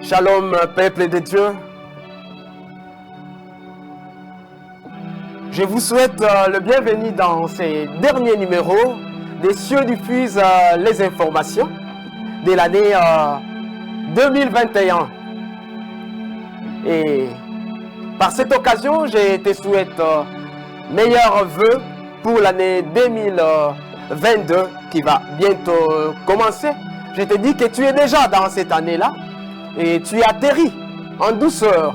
Shalom, peuple de Dieu. Je vous souhaite le bienvenu dans ces derniers numéros des cieux diffusent les informations de l'année 2021. Et par cette occasion, je te souhaite meilleurs vœux pour l'année 2022 qui va bientôt commencer. Je te dis que tu es déjà dans cette année-là et tu atterris en douceur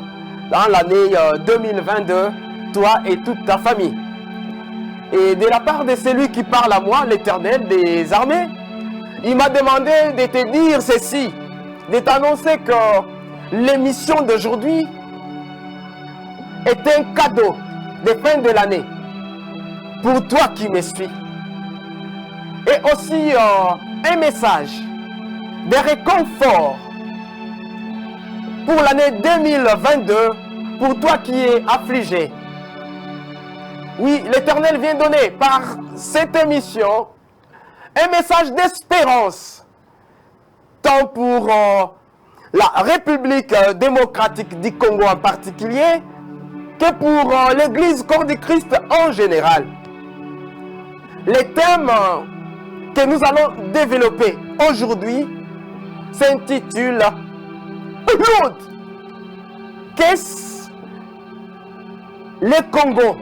dans l'année 2022, toi et toute ta famille. Et de la part de celui qui parle à moi, l'Éternel des armées, il m'a demandé de te dire ceci, de t'annoncer que l'émission d'aujourd'hui est un cadeau de fin de l'année pour toi qui me suis. Et aussi un message de réconfort pour l'année 2022 pour toi qui es affligé. Oui, l'Éternel vient donner par cette émission un message d'espérance, tant pour la République démocratique du Congo en particulier, que pour l'Église Corps du Christ en général. Les thèmes que nous allons développer aujourd'hui s'intitulent Qu'est-ce le Congo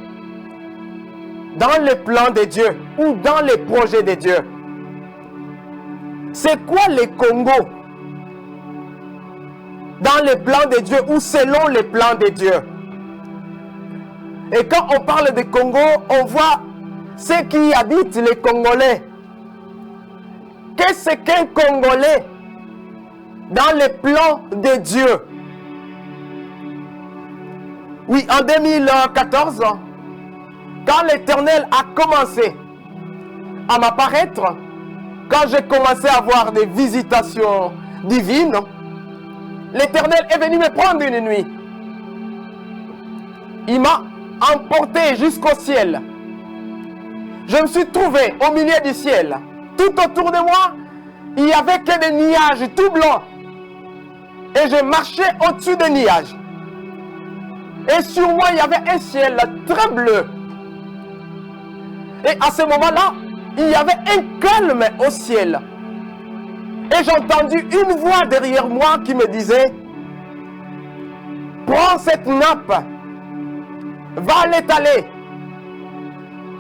dans le plan de Dieu ou dans les projets de Dieu? C'est quoi le Congo dans les plans de Dieu ou selon les plans de Dieu? Et quand on parle de Congo, on voit ceux qui habitent les Congolais. Qu'est-ce qu'un Congolais dans les plans de Dieu? Oui, en 2014, quand l'Éternel a commencé à m'apparaître, quand j'ai commencé à avoir des visitations divines, l'Éternel est venu me prendre une nuit. Il m'a emporté jusqu'au ciel. Je me suis trouvé au milieu du ciel. Tout autour de moi, il n'y avait que des nuages tout blancs. Et je marchais au-dessus des nuages. Et sur moi, il y avait un ciel très bleu. Et à ce moment-là, il y avait un calme au ciel. Et j'ai entendu une voix derrière moi qui me disait: prends cette nappe, va l'étaler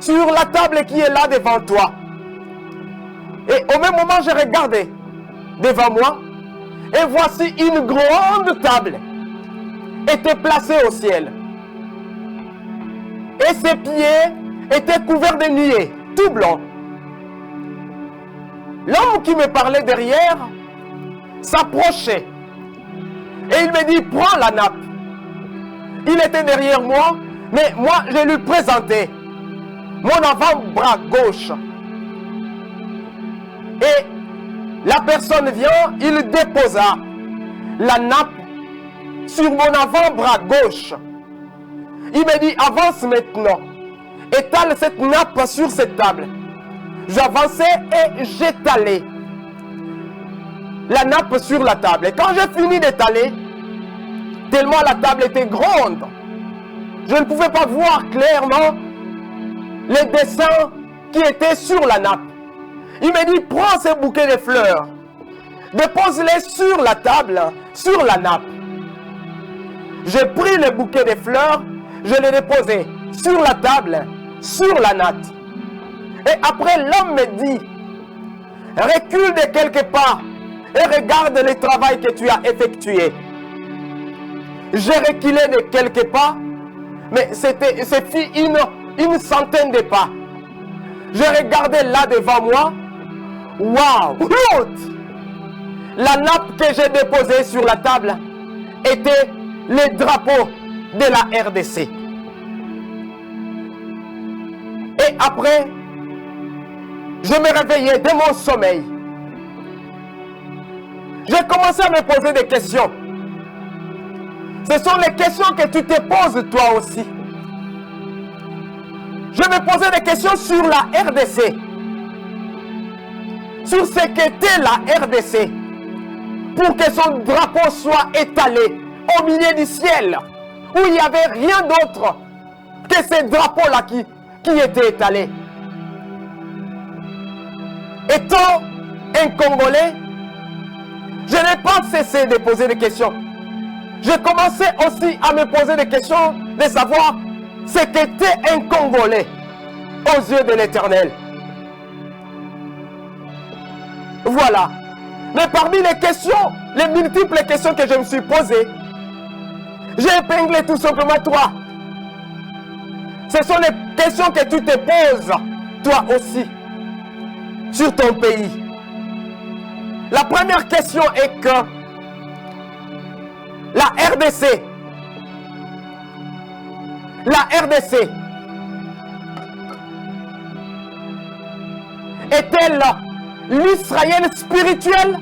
sur la table qui est là devant toi. Et au même moment, j'ai regardé devant moi, et voici une grande table était placée au ciel. Et ses pieds étaient couverts de nuées, tout blanc. L'homme qui me parlait derrière s'approchait. Et il me dit: prends la nappe. Il était derrière moi, mais moi je lui présentais mon avant-bras gauche. Et la personne vient, il déposa la nappe sur mon avant-bras gauche. Il me dit: avance maintenant. Étale cette nappe sur cette table. J'avançais et j'étalais la nappe sur la table. Et quand j'ai fini d'étaler, tellement la table était grande, je ne pouvais pas voir clairement les dessins qui étaient sur la nappe. Il me dit: prends ces bouquets de fleurs, dépose-les sur la table, sur la nappe. J'ai pris les bouquets de fleurs, je les déposais sur la table, sur la natte. Et après, l'homme me dit: recule de quelques pas et regarde le travail que tu as effectué. J'ai reculé de quelques pas, mais c'est une centaine de pas. Je regardais là devant moi. Waouh! La nappe que j'ai déposée sur la table était le drapeau de la RDC. Et après, je me réveillais de mon sommeil. J'ai commencé à me poser des questions. Ce sont les questions que tu te poses toi aussi. Je me posais des questions sur la RDC. Sur ce qu'était la RDC. pour que son drapeau soit étalé au milieu du ciel, où il n'y avait rien d'autre que ce drapeau-là qui était étalé. Étant un Congolais, je n'ai pas cessé de poser des questions. J'ai commencé aussi à me poser des questions de savoir ce qu'était un Congolais aux yeux de l'Éternel. Voilà. Mais parmi les questions, les multiples questions que je me suis posées, j'ai épinglé tout simplement trois. Ce sont les questions que tu te poses, toi aussi, sur ton pays. La première question est que la RDC est-elle l'Israël spirituel?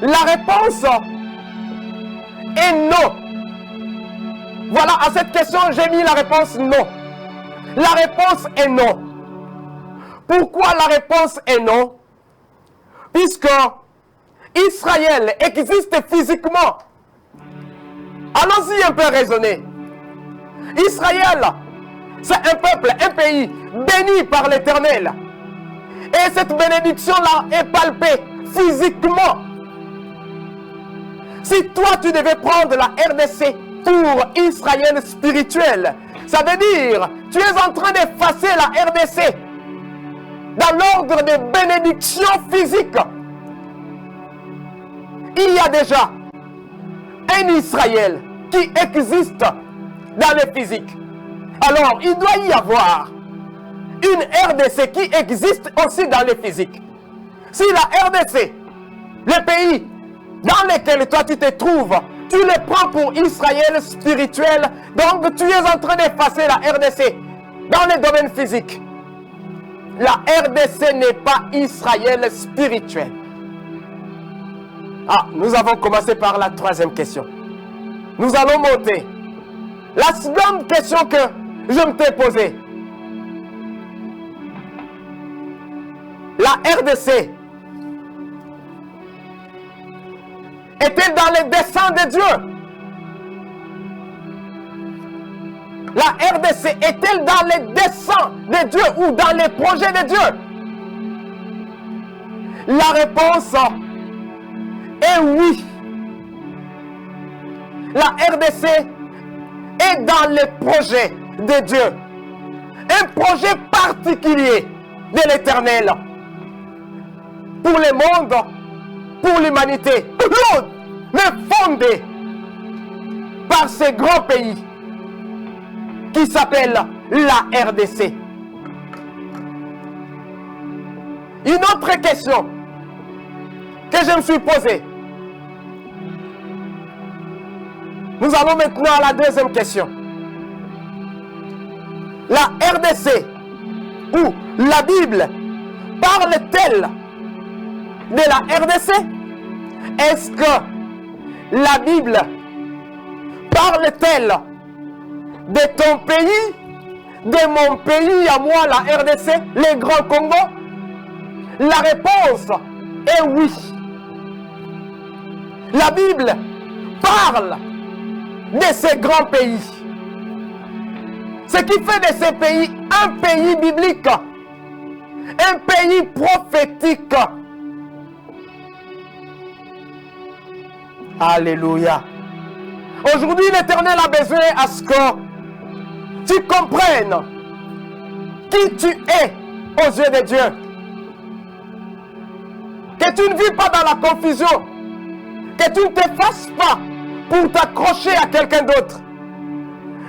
La réponse est non. Voilà, à cette question, j'ai mis la réponse non. La réponse est non. Pourquoi la réponse est non? Puisque Israël existe physiquement. Allons-y un peu raisonner. Israël, c'est un peuple, un pays béni par l'Éternel. Et cette bénédiction-là est palpée physiquement. Si toi, tu devais prendre la RDC pour Israël spirituel, ça veut dire tu es en train d'effacer la RDC dans l'ordre des bénédictions physiques. Il y a déjà un Israël qui existe dans le physique. Alors, il doit y avoir une RDC qui existe aussi dans le physique. Si la RDC, le pays dans lequel toi tu te trouves, tu le prends pour Israël spirituel, donc tu es en train d'effacer la RDC dans le domaine physique. La RDC n'est pas Israël spirituel. Ah, nous avons commencé par la troisième question. Nous allons monter. La seconde question que je me t'ai posée. La RDC est-elle dans les desseins de Dieu? La RDC est-elle dans les desseins de Dieu ou dans les projets de Dieu? La réponse est oui. La RDC est dans les projets de Dieu. Un projet particulier de l'Éternel. Pour le monde, pour l'humanité. Mais fondé par ce grand pays qui s'appelle la RDC. Une autre question que je me suis posée. Nous allons maintenant à la deuxième question. La RDC ou la Bible parle-t-elle de la RDC? Est-ce que la Bible parle-t-elle de ton pays, de mon pays à moi, la RDC, le Grand Congo? La réponse est oui. La Bible parle de ces grands pays. Ce qui fait de ces pays un pays biblique, un pays prophétique. Alléluia. Aujourd'hui, l'Éternel a besoin à ce que tu comprennes qui tu es aux yeux de Dieu. Que tu ne vis pas dans la confusion. Que tu ne te fasses pas pour t'accrocher à quelqu'un d'autre.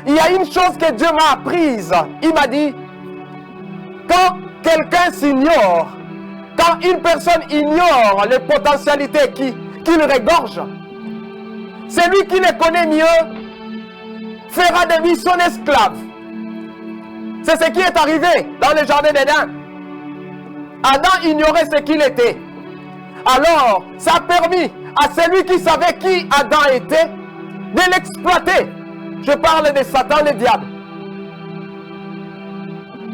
Il y a une chose que Dieu m'a apprise. Il m'a dit, quand quelqu'un s'ignore, quand une personne ignore les potentialités qui le regorgent, celui qui le connaît mieux fera de lui son esclave. C'est ce qui est arrivé dans le jardin d'Éden. Adam ignorait ce qu'il était. Alors, ça a permis à celui qui savait qui Adam était de l'exploiter. Je parle de Satan, le diable.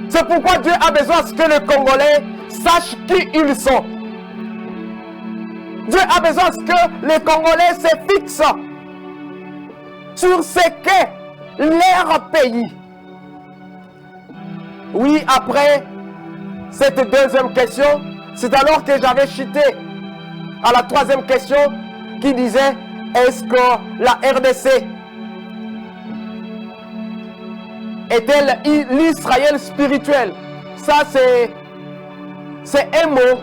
C'est pourquoi Dieu a besoin que les Congolais sachent qui ils sont. Dieu a besoin que les Congolais se fixent sur ce qu'est leur pays. Oui, après cette deuxième question, c'est alors que j'avais chuté à la troisième question qui disait, est-ce que la RDC est-elle l'Israël spirituel? Ça, c'est un mot,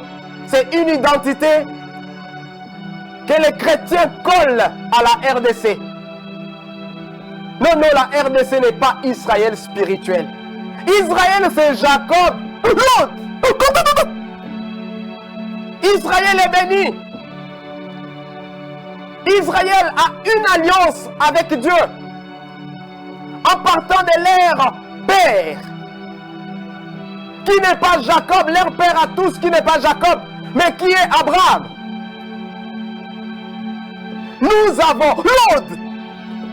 c'est une identité que les chrétiens collent à la RDC. Non, la RDC n'est pas Israël spirituel. Israël, c'est Jacob. Israël est béni. Israël a une alliance avec Dieu en partant de leur père, qui n'est pas Jacob, leur père à tous, qui n'est pas Jacob, mais qui est Abraham. Nous avons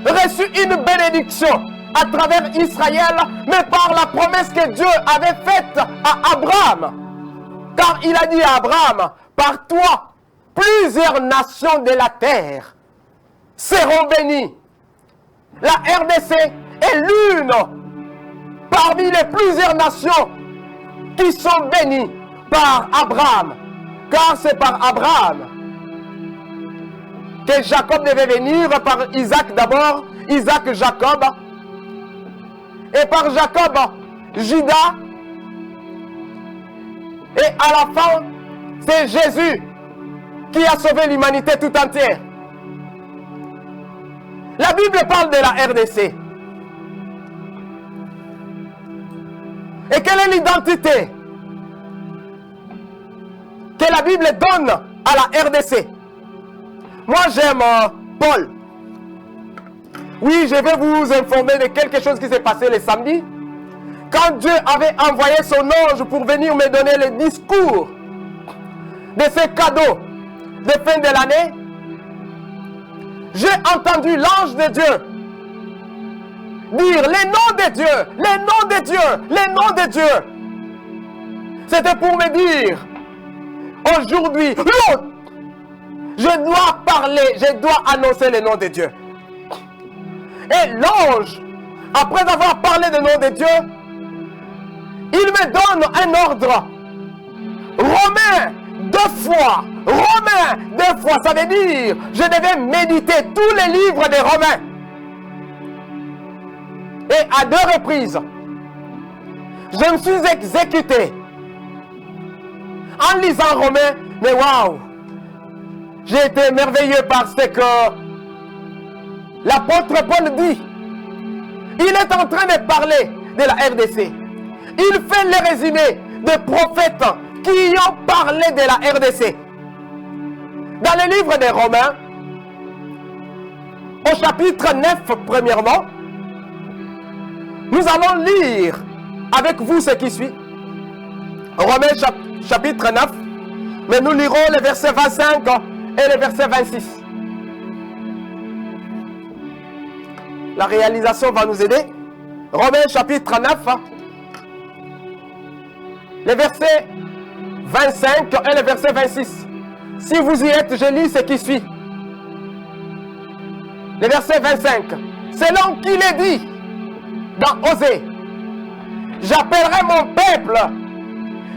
reçu une bénédiction à travers Israël, mais par la promesse que Dieu avait faite à Abraham. Car il a dit à Abraham, par toi, plusieurs nations de la terre seront bénies. La RDC est l'une parmi les plusieurs nations qui sont bénies par Abraham. Car c'est par Abraham que Jacob devait venir, par Isaac d'abord, Isaac Jacob, et par Jacob Judas, et à la fin c'est Jésus qui a sauvé l'humanité tout entière. La Bible parle de la RDC. Et quelle est l'identité que la Bible donne à la RDC? Moi, j'aime Paul. Oui, je vais vous informer de quelque chose qui s'est passé le samedi. Quand Dieu avait envoyé son ange pour venir me donner le discours de ces cadeaux de fin de l'année, j'ai entendu l'ange de Dieu dire les noms de Dieu, les noms de Dieu, les noms de Dieu. C'était pour me dire, aujourd'hui, je dois parler, je dois annoncer le nom de Dieu. Et l'ange, après avoir parlé du nom de Dieu, il me donne un ordre. Romains 2 fois. Romains 2 fois. Ça veut dire, je devais méditer tous les livres des Romains. Et à 2 reprises, je me suis exécuté en lisant Romains. Mais waouh! J'ai été merveilleux parce que l'apôtre Paul dit, il est en train de parler de la RDC. Il fait le résumé des prophètes qui ont parlé de la RDC. Dans le livre des Romains, au chapitre 9, premièrement, nous allons lire avec vous ce qui suit. Romains chapitre 9, mais nous lirons les versets 25 et le verset 26. La réalisation va nous aider. Romains chapitre 9, le verset 25 et le verset 26. Si vous y êtes, je lis ce qui suit. Le verset 25. Selon qu'il est dit dans Osée, j'appellerai mon peuple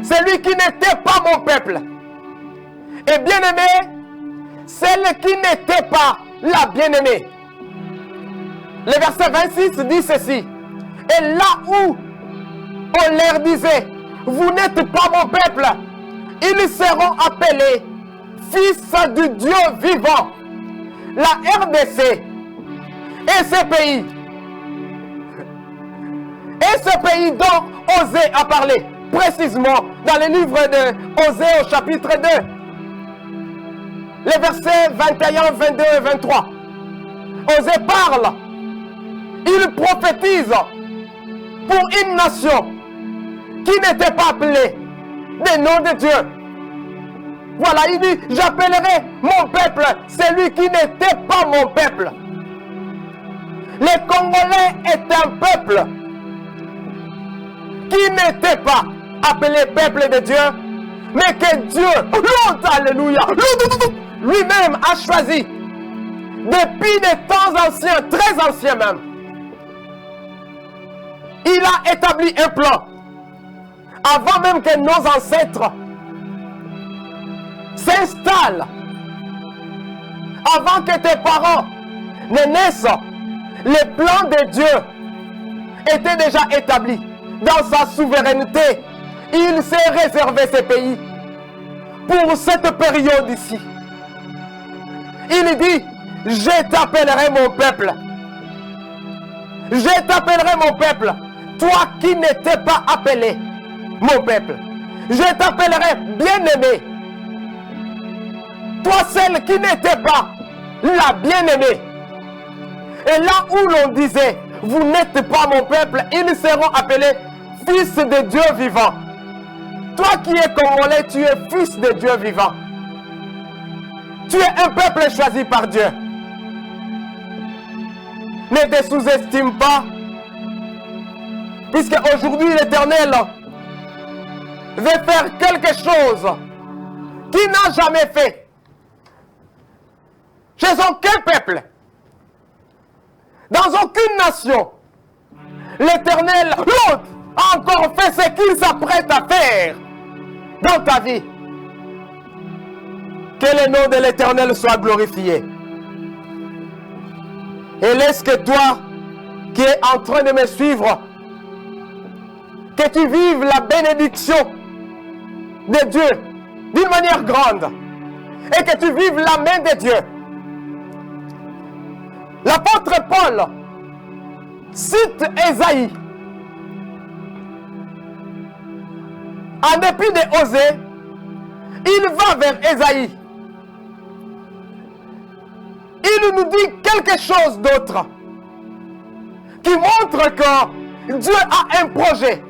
celui qui n'était pas mon peuple. Et bien-aimé, celle qui n'était pas la bien-aimée. Le verset 26 dit ceci. Et là où on leur disait, vous n'êtes pas mon peuple, ils seront appelés fils du Dieu vivant. La RDC et ce pays dont Osée a parlé, précisément dans le livre de Osée au chapitre 2, les versets 21, 22 et 23. Osée parle, il prophétise pour une nation qui n'était pas appelée des noms de Dieu. Voilà, il dit, j'appellerai mon peuple celui qui n'était pas mon peuple. Les Congolais est un peuple qui n'était pas appelé peuple de Dieu, mais que Dieu, alléluia, lui-même a choisi, depuis des temps anciens, très anciens même, il a établi un plan, avant même que nos ancêtres s'installent, avant que tes parents ne naissent, le plan de Dieu était déjà établi. Dans sa souveraineté, il s'est réservé ce pays pour cette période ici. Il dit, je t'appellerai mon peuple. Je t'appellerai mon peuple. Toi qui n'étais pas appelé mon peuple. Je t'appellerai bien-aimé. Toi celle qui n'était pas la bien-aimée. Et là où l'on disait, vous n'êtes pas mon peuple, ils seront appelés fils de Dieu vivant. Toi qui es congolais, tu es fils de Dieu vivant. Tu es un peuple choisi par Dieu. Ne te sous-estime pas, puisque aujourd'hui l'Éternel veut faire quelque chose qu'il n'a jamais fait chez aucun peuple, dans aucune nation. L'Éternel, l'autre, a encore fait ce qu'il s'apprête à faire dans ta vie. Que le nom de l'Éternel soit glorifié. Et laisse que toi, qui es en train de me suivre, que tu vives la bénédiction de Dieu d'une manière grande. Et que tu vives la main de Dieu. L'apôtre Paul cite Ésaïe. En dépit de Osée, il va vers Ésaïe. Il nous dit quelque chose d'autre qui montre que Dieu a un projet.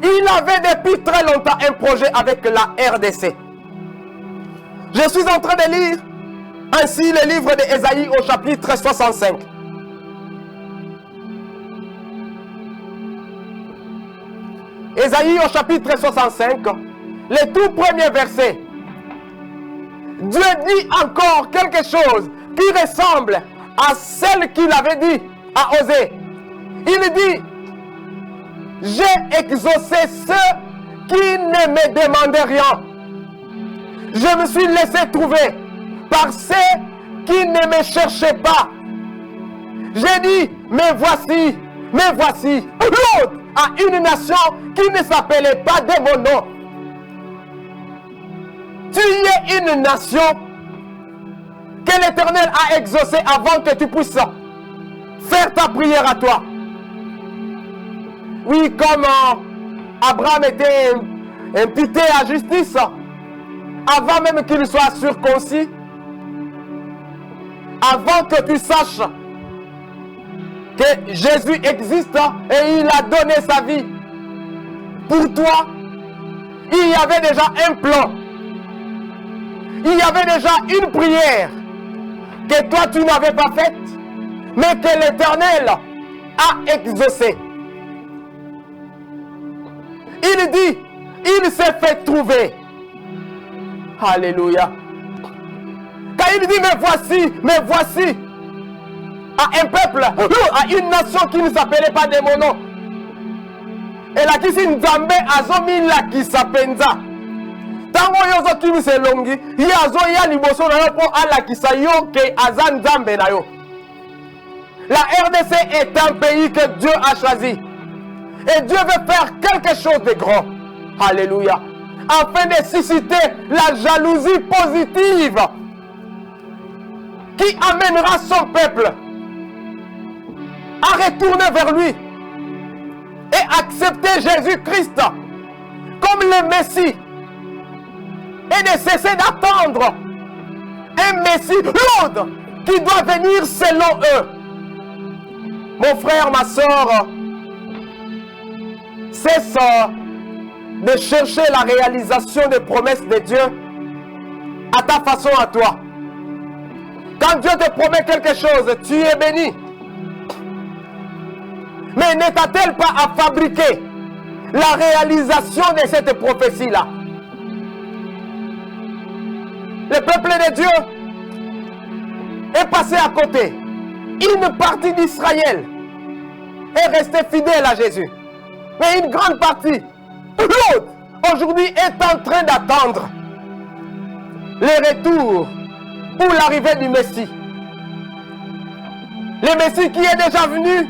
Il avait depuis très longtemps un projet avec la RDC. Je suis en train de lire ainsi le livre d'Ésaïe au chapitre 65. Ésaïe au chapitre 65, le tout premier verset. Dieu dit encore quelque chose qui ressemble à celle qu'il avait dit à Osée. Il dit, j'ai exaucé ceux qui ne me demandaient rien. Je me suis laissé trouver par ceux qui ne me cherchaient pas. J'ai dit, mais voici, l'autre à une nation qui ne s'appelait pas de mon nom. Tu es une nation que l'Éternel a exaucée avant que tu puisses faire ta prière à toi. Oui, comme Abraham était imputé à justice, avant même qu'il soit circoncis, avant que tu saches que Jésus existe et il a donné sa vie pour toi, il y avait déjà un plan. Il y avait déjà une prière que toi tu n'avais pas faite, mais que l'Éternel a exaucée. Il dit, il s'est fait trouver. Alléluia. Quand il dit, mais voici, à un peuple, à une nation qui ne s'appelait pas de mon nom. Et la kisi nzambe azomi la kisapenza. Tango yozo kimi se longi, yazo ya liboso na yo po ala kisa yo ke azan nzambe na yo. La RDC est un pays que Dieu a choisi. Et Dieu veut faire quelque chose de grand. Alléluia. Afin de susciter la jalousie positive qui amènera son peuple à retourner vers lui et accepter Jésus-Christ comme le Messie et de cesser d'attendre un Messie l'autre qui doit venir selon eux. Mon frère, ma soeur, cesse de chercher la réalisation des promesses de Dieu à ta façon à toi. Quand Dieu te promet quelque chose, tu es béni. Mais ne t'a-t-elle pas à fabriquer la réalisation de cette prophétie-là? le peuple de Dieu est passé à côté. Une partie d'Israël est restée fidèle à Jésus. Mais une grande partie, l'autre, aujourd'hui est en train d'attendre le retour ou l'arrivée du Messie. Le Messie qui est déjà venu,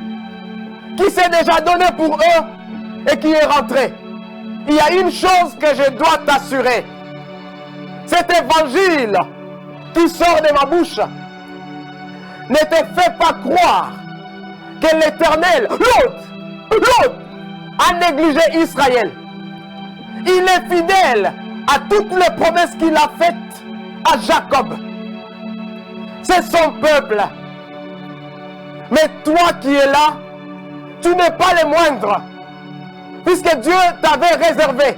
qui s'est déjà donné pour eux et qui est rentré. Il y a une chose que je dois t'assurer. Cet évangile qui sort de ma bouche ne te fait pas croire que l'Éternel, l'autre, a négligé Israël. Il est fidèle à toutes les promesses qu'il a faites à Jacob. C'est son peuple. Mais toi qui es là, tu n'es pas le moindre. Puisque Dieu t'avait réservé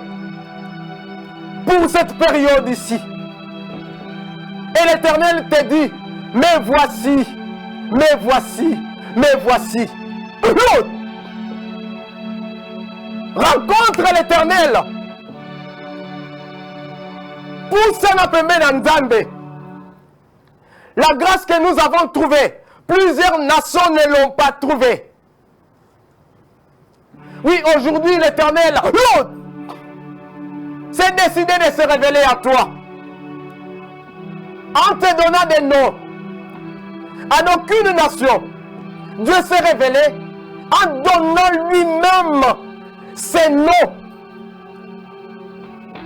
pour cette période ici. Et l'Éternel te dit, mais voici, mais voici, mais voici. L'autre, rencontre l'Éternel. Pousse notre main en Nzambe. La grâce que nous avons trouvée, plusieurs nations ne l'ont pas trouvée. Oui, aujourd'hui, l'Éternel, l'autre, s'est décidé de se révéler à toi. En te donnant des noms. À aucune nation, Dieu s'est révélé en donnant lui-même ses noms.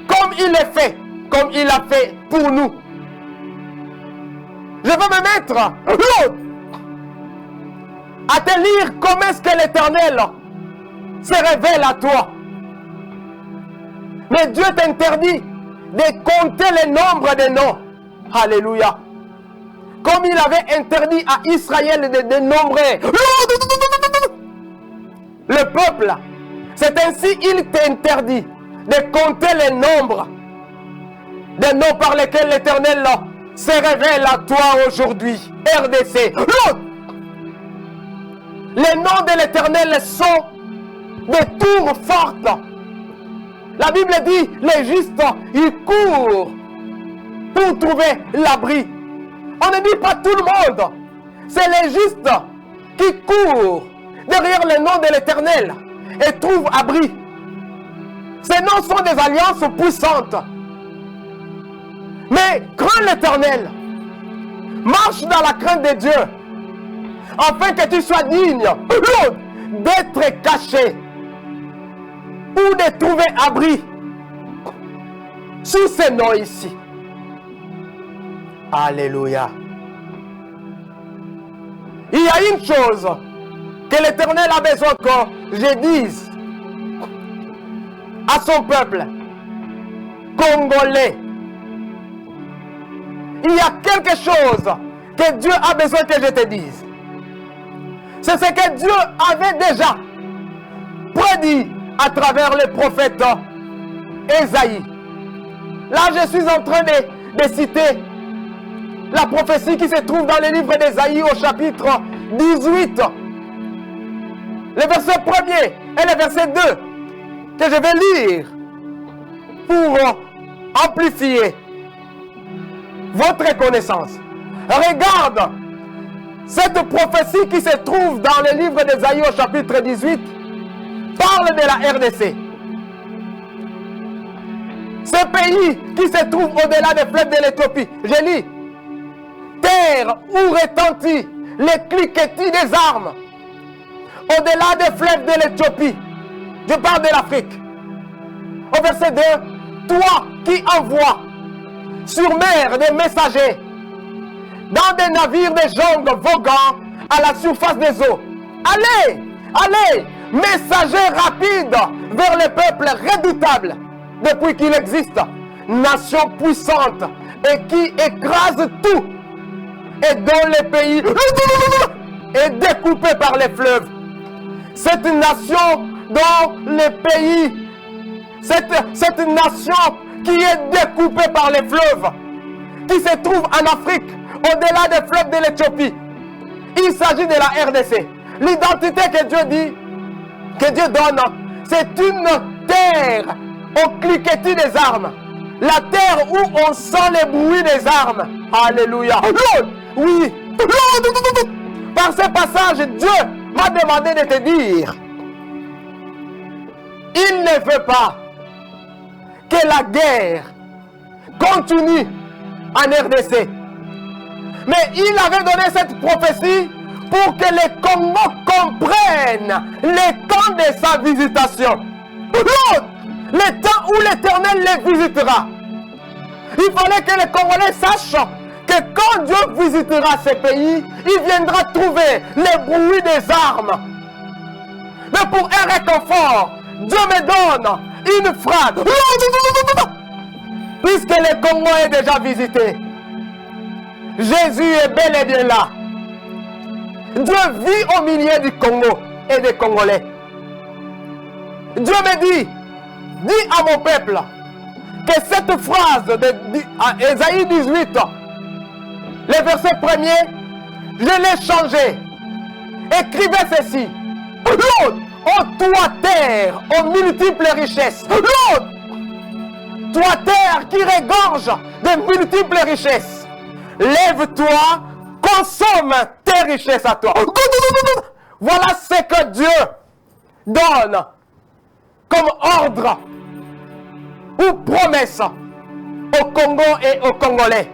Comme il est fait, comme il a fait pour nous. Je vais me mettre, l'autre, à te lire comment est-ce que l'Éternel se révèle à toi. Mais Dieu t'interdit de compter le nombre des noms. Alléluia. Comme il avait interdit à Israël de dénombrer le peuple. C'est ainsi qu'il t'interdit de compter les nombres des noms par lesquels l'Éternel se révèle à toi aujourd'hui. RDC. Les noms de l'Éternel sont des tours fortes. La Bible dit, les justes, ils courent pour trouver l'abri. On ne dit pas tout le monde. C'est les justes qui courent derrière le nom de l'Éternel et trouvent abri. Ces noms sont des alliances puissantes. Mais crains l'Éternel. Marche dans la crainte de Dieu. Afin que tu sois digne d'être caché ou de trouver abri sous ces noms ici. Alléluia. Il y a une chose que l'Éternel a besoin que je dise à son peuple congolais. Il y a quelque chose que Dieu a besoin que je te dise. C'est ce que Dieu avait déjà prédit à travers le prophète Ésaïe. Là, je suis en train de citer la prophétie qui se trouve dans le livre d'Ésaïe au chapitre 18. Le verset 1er et le verset 2 que je vais lire pour amplifier votre connaissance. Regarde cette prophétie qui se trouve dans le livre d'Ésaïe au chapitre 18 parle de la RDC. Ce pays qui se trouve au-delà des fleuves de l'Éthiopie. Je lis. Terre où retentit les cliquetis des armes. Au-delà des fleuves de l'Éthiopie. Je parle de l'Afrique. Au verset 2. Toi qui envoies sur mer des messagers dans des navires de jonques voguant à la surface des eaux. Allez, allez, messagers rapides vers le peuple redoutable depuis qu'il existe, nation puissante et qui écrase tout et dont le pays est découpé par les fleuves. Cette nation dont le pays, cette nation qui est découpée par les fleuves, qui se trouve en Afrique, au-delà des fleuves de l'Éthiopie. Il s'agit de la RDC. L'identité que Dieu dit, que Dieu donne, c'est une terre au cliquetis des armes. La terre où on sent les bruits des armes. Alléluia. Oui. Par ce passage, Dieu m'a demandé de te dire, il ne veut pas que la guerre continue en RDC. Mais il avait donné cette prophétie pour que les Congos comprennent les temps de sa visitation. Le temps où l'Éternel les visitera. Il fallait que les Congolais sachent que quand Dieu visitera ces pays, il viendra trouver les bruits des armes. Mais pour un réconfort, Dieu me donne une phrase. Puisque le Congo est déjà visité, Jésus est bel et bien là. Dieu vit au milieu du Congo et des Congolais. Dieu me dit, dis à mon peuple que cette phrase de Ésaïe 18, le verset 1er, je l'ai changé. Écrivez ceci. Ô toi terre, aux multiples richesses. Toi terre qui regorge de multiples richesses. Lève-toi, consomme tes richesses à toi. Voilà ce que Dieu donne comme ordre ou promesse au Congo et aux Congolais.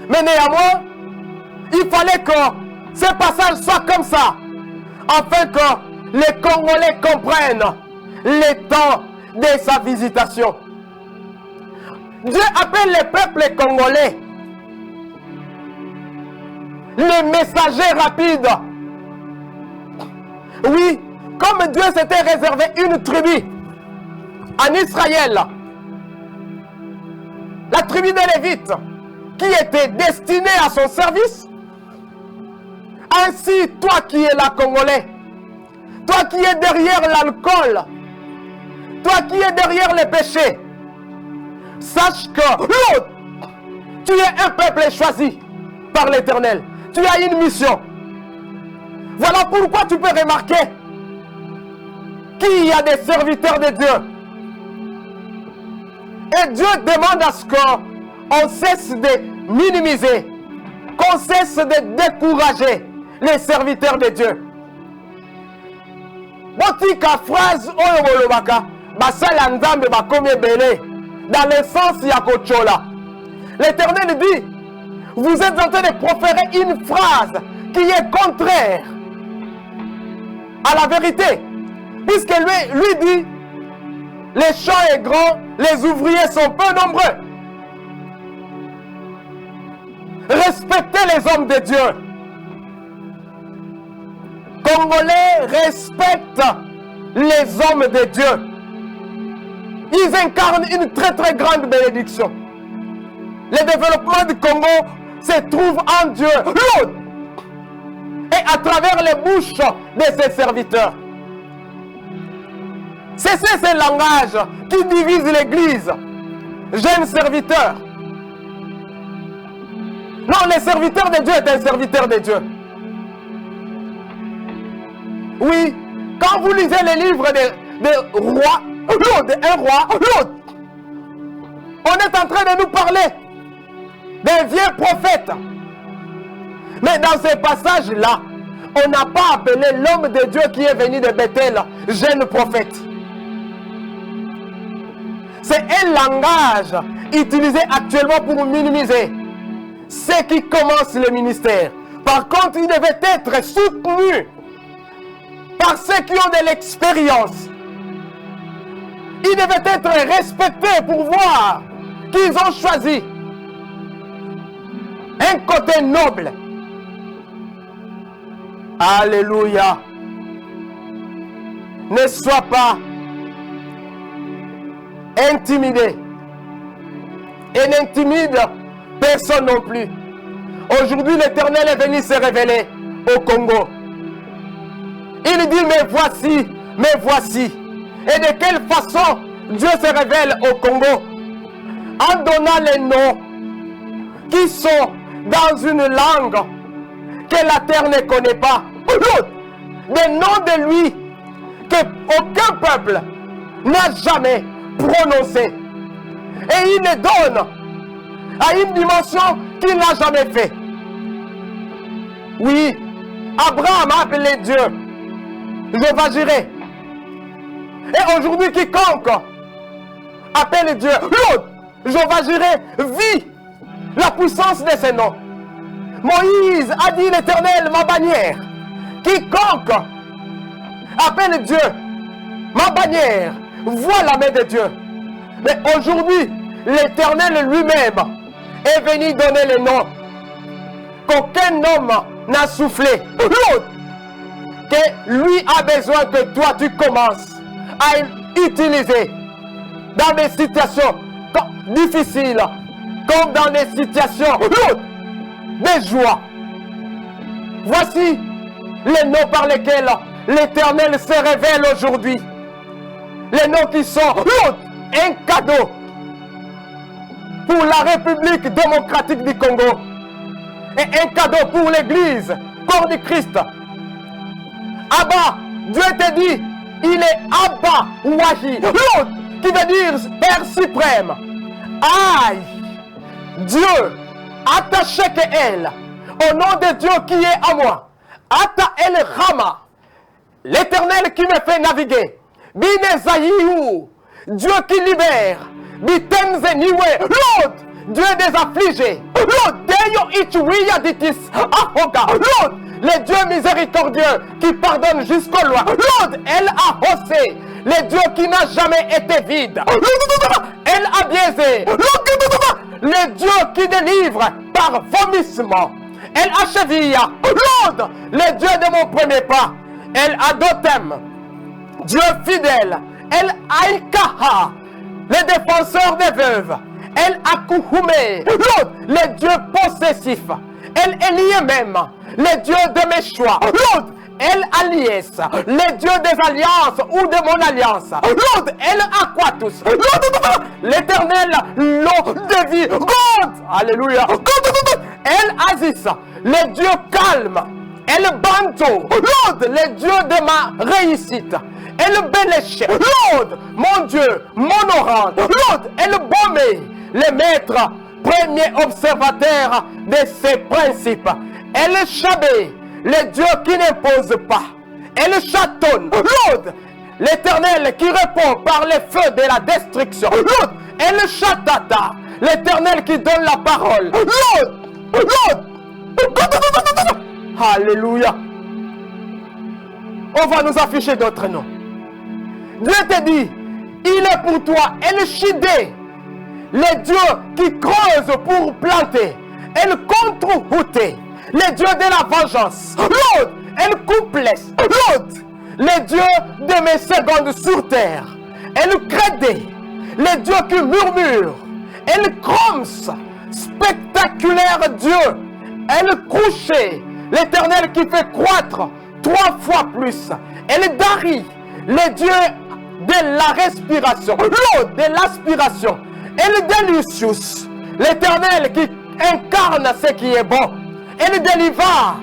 Mais néanmoins, il fallait que ce passage soit comme ça, afin que les Congolais comprennent les temps de sa visitation. Dieu appelle les peuples congolais les messagers rapides. Oui, comme Dieu s'était réservé une tribu en Israël, la tribu des Lévites, qui était destinée à son service. Ainsi, toi qui es là, Congolais, toi qui es derrière l'alcool, toi qui es derrière les péchés, sache que tu es un peuple choisi par l'Éternel. Tu as une mission. Voilà pourquoi tu peux remarquer qu'il y a des serviteurs de Dieu. Et Dieu demande à ce qu'on cesse de minimiser, qu'on cesse de décourager les serviteurs de Dieu. Botika phrase oyo bolobaka basala nzambe bakomi ebele dans le sens ya kochola. L'Éternel dit, vous êtes en train de proférer une phrase qui est contraire à la vérité, puisque lui dit, les champs est grand, les ouvriers sont peu nombreux. Respectez les hommes de Dieu. Congolais respectent les hommes de Dieu. Ils incarnent une très très grande bénédiction. Le développement du Congo se trouve en Dieu. Et à travers les bouches de ses serviteurs. Cessez ce langage qui divise l'Église. Jeune serviteur. Non, le serviteur de Dieu est un serviteur de Dieu. Oui, quand vous lisez les livres de rois, un roi, on est en train de nous parler d'un vieux prophète. Mais dans ce passage-là, on n'a pas appelé l'homme de Dieu qui est venu de Bethel, jeune prophète. C'est un langage utilisé actuellement pour minimiser ceux qui commencent le ministère. Par contre, il devait être soutenu par ceux qui ont de l'expérience. Il devait être respecté pour voir qu'ils ont choisi un côté noble. Alléluia. Ne sois pas intimidé. Et n'intimide personne non plus. Aujourd'hui, l'Éternel est venu se révéler au Congo. Il dit, mais voici. Et de quelle façon Dieu se révèle au Congo? En donnant les noms qui sont dans une langue que la terre ne connaît pas. Des noms de lui que aucun peuple n'a jamais prononcé. et il les donne à une dimension qu'il n'a jamais fait. Oui, Abraham a appelé Dieu Jéhovah Jireh. Et aujourd'hui, quiconque appelle Dieu l'autre, Jéhovah Jireh, vit la puissance de ses noms. Moïse a dit l'Éternel, ma bannière. Quiconque appelle Dieu, ma bannière, voit la main de Dieu. Mais aujourd'hui, l'Éternel lui-même est venu donner les noms qu'aucun homme n'a soufflé. L'autre, que lui a besoin que toi tu commences à utiliser dans des situations difficiles, comme dans des situations de joie. Voici les noms par lesquels l'Éternel se révèle aujourd'hui. Les noms qui sont un cadeau pour la République démocratique du Congo et un cadeau pour l'Église, corps du Christ. Abba, Dieu te dit, il est Abba Wahi, l'autre qui veut dire Père suprême. Aïe, Dieu, attaché que elle, au nom de Dieu qui est à moi, Ata El Rama, l'Éternel qui me fait naviguer, Binezaïou, Dieu qui libère, Bitenze Niwe, l'autre, Dieu des affligés, l'autre, Deyo Ichuia Ditis, Ahoga, l'autre, le Dieu miséricordieux qui pardonne jusqu'au loin, l'autre, elle a haussé, le Dieu qui n'a jamais été vide, elle a biaisé, le Dieu qui délivre par vomissement, elle acheville, l'autre, le Dieu de mon premier pas, elle a Dotem, Dieu fidèle, elle Aïkaha, le défenseur des veuves, elle a Kouhoumé, l'autre, le Dieu possessif, elle Elie même, le Dieu de mes choix, l'autre, elle Aliès, le Dieu des alliances ou de mon alliance, l'autre, elle Aquatus, l'autre, l'Éternel, l'eau de vie, God, alléluia, elle Aziz, le Dieu calme, elle Banto, l'autre, le Dieu de ma réussite, elle Béléché, l'autre, mon Dieu, mon orange, l'autre, elle Bomé, le maître, premier observateur de ses principes, elle Chabé, le Dieu qui n'impose pas, elle Chatonne, l'autre, l'Éternel qui répond par les feux de la destruction, l'autre, elle Chatata, l'Éternel qui donne la parole, l'autre, alléluia. On va nous afficher d'autres noms. Dieu te dit, il est pour toi El Shidé, le Dieu qui creuse pour planter, El Contre-Houté, le Dieu de la vengeance, l'autre, El Coupless, l'autre, le Dieu de mes secondes sur terre, El Crédé, le Dieu qui murmure, El Croms, spectaculaire Dieu, El Couché, l'Éternel qui fait croître 3 fois plus, El Dari, le Dieu de la respiration, l'eau de l'aspiration, et le Delicious, l'Éternel qui incarne ce qui est bon, et le Déliva,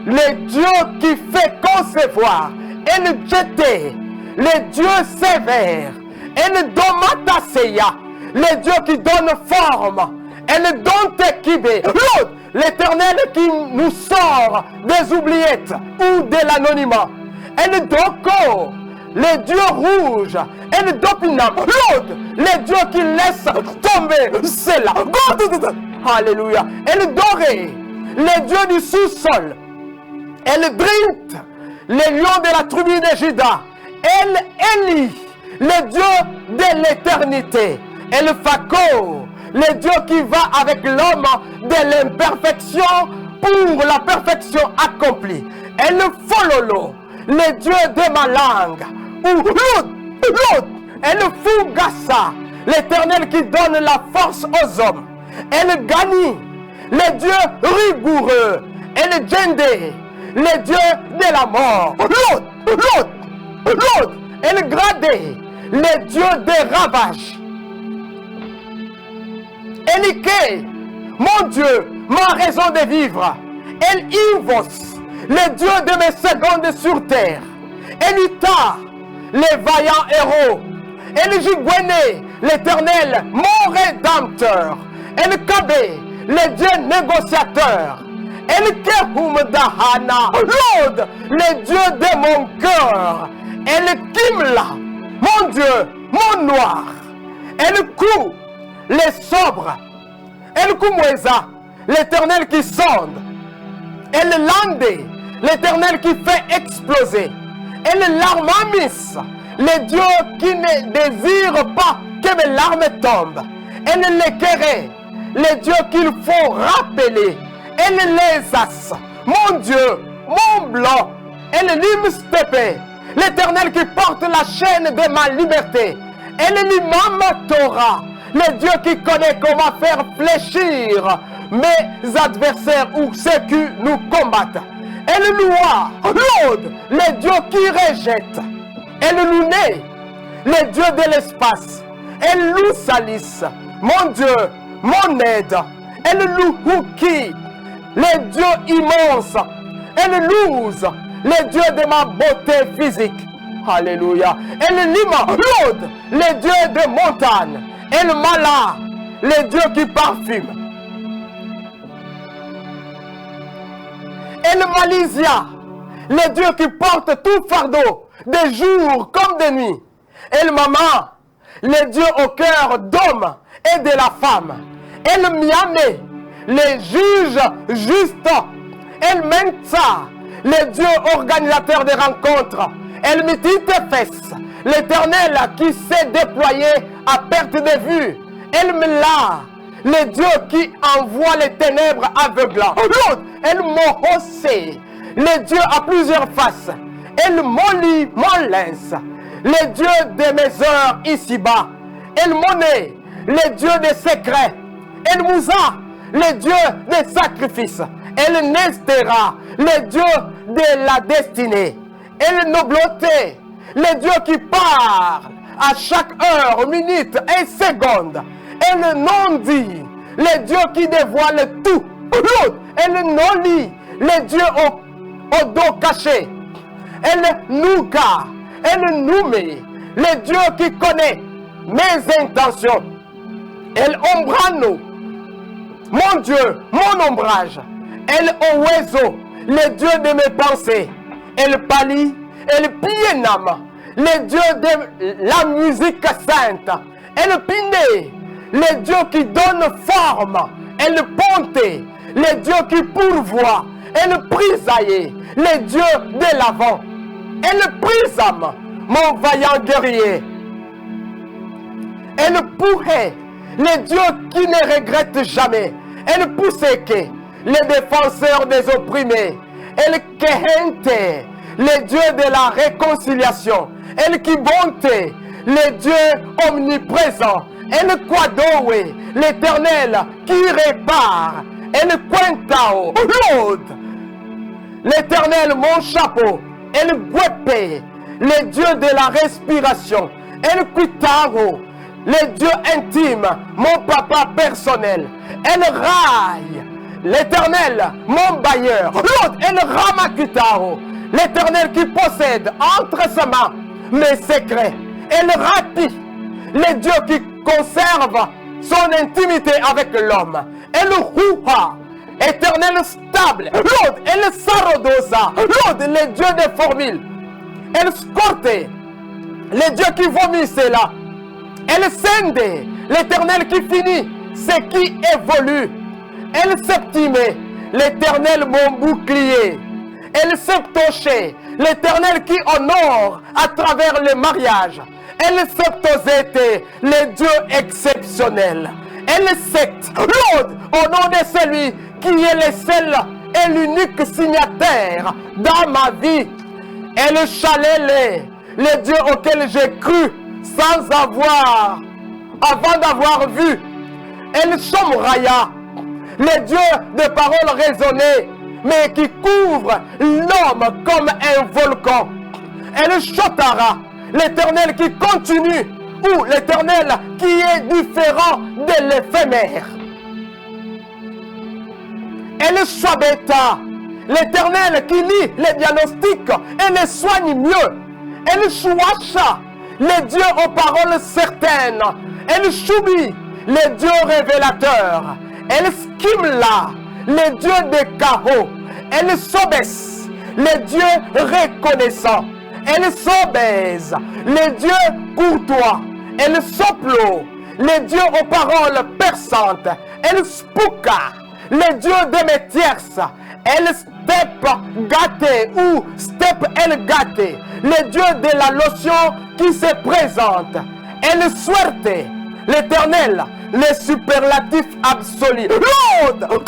le Dieu qui fait concevoir, et le Jeté, le Dieu sévère, et le Domataseya, le Dieu qui donne forme, et le Dontekibé, l'autre, l'Éternel qui nous sort des oubliettes ou de l'anonymat, et le Doko, le Dieu rouge, et le Dopinam, l'autre, le Dieu qui laisse tomber cela. Alléluia. Et le doré, le Dieu du sous-sol, et le Drint, le lion de la tribu de Juda, et l'Eli, le Dieu de l'éternité, et le Fako, le Dieu qui va avec l'homme de l'imperfection pour la perfection accomplie, et le Fololo, le Dieu de ma langue, ou l'autre, et le Fugassa, l'Éternel qui donne la force aux hommes, et le Gani, le Dieu rigoureux, et le Djendé, le Dieu de la mort, l'autre, et le Gradé, le Dieu des ravages, Elike, mon Dieu, ma raison de vivre, El Invos, le Dieu de mes secondes sur terre, Elita, les vaillants héros, El Jigwene, l'Éternel, mon Rédempteur. El Kabé, le Dieu négociateur. El Kehum Dahana, Lord, le Dieu de mon cœur. El Kimla, mon Dieu, mon noir. El Kou, les sobres. El Kumweza, l'Éternel qui sonde. El Landé, l'Éternel qui fait exploser. El Larmamis, le Dieu qui ne désire pas que mes larmes tombent. El Lekere, le Dieu qu'il faut rappeler. El Lesas, mon Dieu, mon blanc. El Limstepe, l'Éternel qui porte la chaîne de ma liberté. El Limam Torah, le Dieu qui connaît comment faire fléchir mes adversaires ou ceux qui nous combattent. El Loua, Lord, le Dieu qui rejette. El Louné, le Dieu de l'espace. El Loussalis, mon Dieu, mon aide. El Louhouki, le Dieu immense. El Louz, le Dieu de ma beauté physique. Alléluia. El Lima, Lord, le Dieu de montagne. El Mala, le Dieu qui parfume. El Malisia, le Dieu qui porte tout fardeau, de jour comme de nuit. El Mama, le Dieu au cœur d'homme et de la femme. El Miame, le juge juste. El Mensa, le Dieu organisateur des rencontres. El Mititefes, l'Éternel qui s'est déployé à perte de vue. El Mla, le Dieu qui envoie les ténèbres aveuglantes. L'autre, El Mohose, le Dieu à plusieurs faces. El Moli Molens, le Dieu de mes heures ici-bas. El Moné, le Dieu des secrets. El Moussa, le Dieu des sacrifices. El Nestera, le Dieu de la destinée. El Nobloté, le Dieu qui parle à chaque heure, minute et seconde. El Non-dit, le Dieu qui dévoile tout. El Noli, le Dieu au dos caché. El Nuka, El Noumé, le Dieu qui connaît mes intentions. El Ombrano, mon Dieu, mon ombrage. El Owezo, le Dieu de mes pensées. El Pali, El Pienam, le Dieu de la musique sainte. El Pinde, le Dieu qui donne forme. El Ponte, le Dieu qui pourvoit. El Prisaïe, le Dieu de l'avant. El Prisam, mon vaillant guerrier. El Pouhé, le Dieu qui ne regrette jamais. El Pousseke, le défenseur des opprimés. El Kehente, le Dieu de la réconciliation. El Kibonte, le Dieu omniprésent. El Kwadowe, l'Éternel qui répare. El Quentao, Lord, l'Éternel mon chapeau. El Gwepe, le Dieu de la respiration. El Quitaro, le Dieu intime, mon papa personnel. El Rai, l'Éternel, mon bailleur. L'autre, El Ramakutaro, l'Éternel qui possède entre ses mains mes secrets. El Rapi, le Dieu qui conserve son intimité avec l'homme. El Ruha, Éternel stable. L'autre, El Sarodosa, l'autre, le Dieu des formules. El Scorte, le Dieu qui vomit cela. El Sende, l'Éternel qui finit ce qui évolue. El Septime, l'Éternel mon bouclier. El Septoché, l'Éternel qui honore à travers le mariage. El Septozete, le Dieu exceptionnel. El Secte, l'autre, au nom de celui qui est le seul et l'unique signataire dans ma vie. El Chalele, le Dieu auquel j'ai cru sans avoir, avant d'avoir vu. El Shomraya, le Dieu de paroles raisonnées, mais qui couvre l'homme comme un volcan. El Shotara, l'Éternel qui continue, ou l'Éternel qui est différent de l'éphémère. El Shabeta, l'Éternel qui lit les diagnostics et les soigne mieux. El Shuasha, le Dieu aux paroles certaines El Shubi, le Dieu révélateur. El Skimla, le Dieu des chaos. El Sobes, le Dieu reconnaissant. El Sobez, le Dieu courtois. El Soplo, le Dieu aux paroles perçantes. El Spuka, le Dieu des métiers. El Step gâté ou Step el gâté, le Dieu de la lotion qui se présente. El Suerte, l'Éternel, le superlatif absolu. Lord,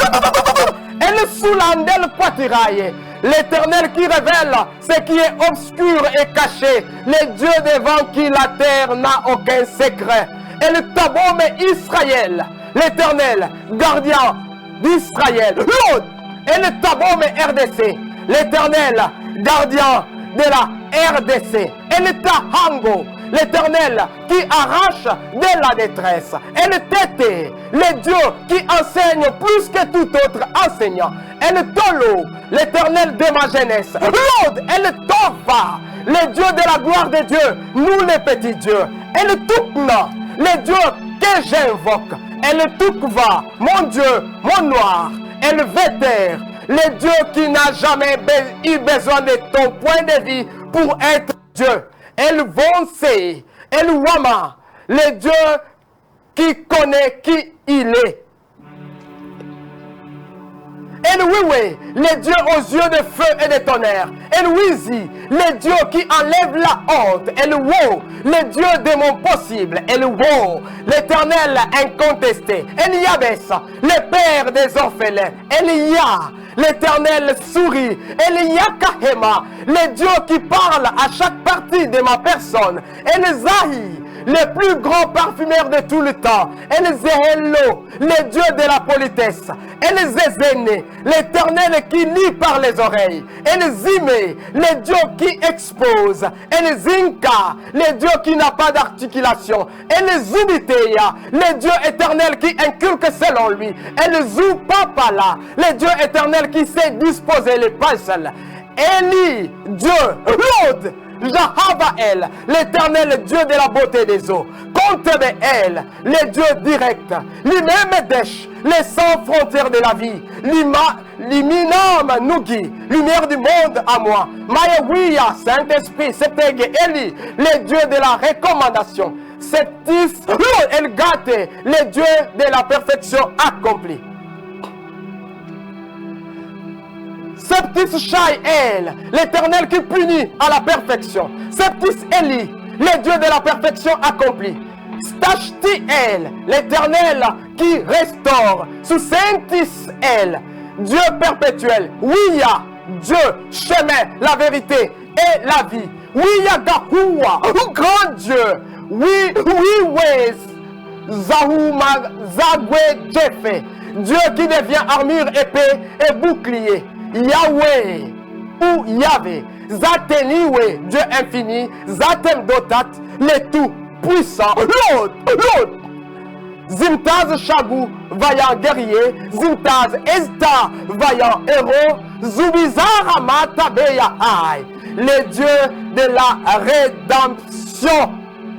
El Sulandel Quatiraye, l'Éternel qui révèle ce qui est obscur et caché, le Dieu devant qui la terre n'a aucun secret. El Tabom Israël, l'Éternel, gardien d'Israël. Lord, et le Tabom RDC, l'Éternel, gardien de la RDC. Et le Tahango, l'Éternel, qui arrache de la détresse. Et le Tété, le Dieu qui enseigne plus que tout autre enseignant. Et le Tolo, l'Éternel de ma jeunesse. Lord, et le Tova, le Dieu de la gloire de Dieu, nous les petits dieux. Et le Toukna, le Dieu que j'invoque. Et le Toukva, mon Dieu, mon noir. El Véter, le Dieu qui n'a jamais eu besoin de ton point de vue pour être Dieu. El Vonse, El Wama, le Dieu qui connaît qui il est. El Wiwe, le Dieu aux yeux de feu et de tonnerre. El Wizi, le Dieu qui enlève la honte. El Wo, le Dieu de mon possible. El Wo, l'Éternel incontesté. El Yabes, le Père des orphelins. El Ya, l'Éternel sourit. El Yakahema, le Dieu qui parle à chaque partie de ma personne. El Zahi, le plus grand parfumeur de tout le temps. El Zehelo, le Dieu de la politesse. El Zezene, l'Éternel qui lit par les oreilles. El Zime, le Dieu qui expose. El Zinka, le Dieu qui n'a pas d'articulation. El Zubiteya, le Dieu éternel qui inculque selon lui. El Zupapala, le Dieu éternel qui sait disposer les puzzles. Eli, Dieu, Lord, Jahavael, l'éternel Dieu de la beauté des eaux. Kontebeel, le Dieu direct. Limemedesh, les sans frontières de la vie. Liminam Nugi, lumière du monde à moi. Mayawiya, Saint-Esprit, Septege Eli, le Dieu de la recommandation. Septis, El Gate, le Dieu de la perfection accomplie. Septis Shai El, l'Éternel qui punit à la perfection. Septis Eli, le Dieu de la perfection accomplie. Stashti El, l'Éternel qui restaure. Susentis El, Dieu perpétuel. Ouya, Dieu, chemin, la vérité et la vie. Ouya Gahoua, grand Dieu. Oui, Wes, Zahuma, Zagwe Jefe, Dieu qui devient armure, épée et bouclier. Yahweh ou Yahvé, Zateniwe, Dieu infini, Zatem Dotat, le tout puissant. Lord, Zimtaz Chagou, vaillant guerrier, Zimtaz Ezta, vaillant héros, Zubizar Amatabeya Aïe, le Dieu de la rédemption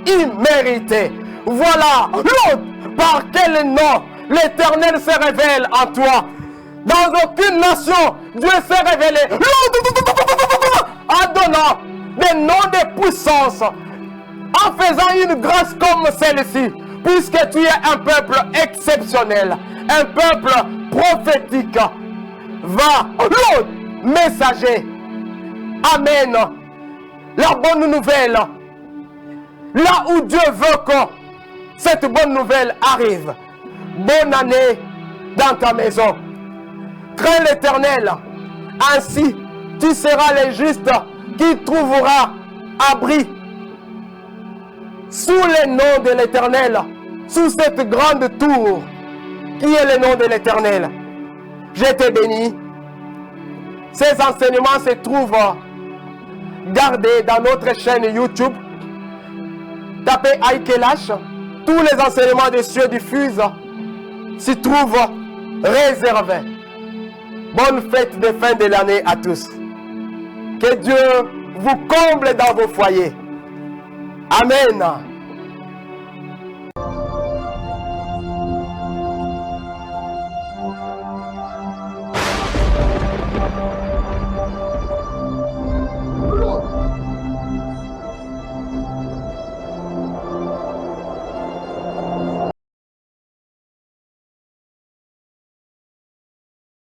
imméritée. Voilà, Lord, par quel nom l'Éternel se révèle en toi. Dans aucune nation, Dieu s'est révélé en donnant des noms de puissance, en faisant une grâce comme celle-ci, puisque tu es un peuple exceptionnel, un peuple prophétique. Va, l'autre messager, amène la bonne nouvelle là où Dieu veut que cette bonne nouvelle arrive. Bonne année dans ta maison. Crains l'Éternel, ainsi tu seras le juste qui trouvera abri sous le nom de l'Éternel, sous cette grande tour qui est le nom de l'Éternel. Je te bénis. Ces enseignements se trouvent gardés dans notre chaîne YouTube. Tapez Aïkelash. Tous les enseignements des cieux diffusent s'y trouvent réservés. Bonne fête de fin de l'année à tous. Que Dieu vous comble dans vos foyers. Amen.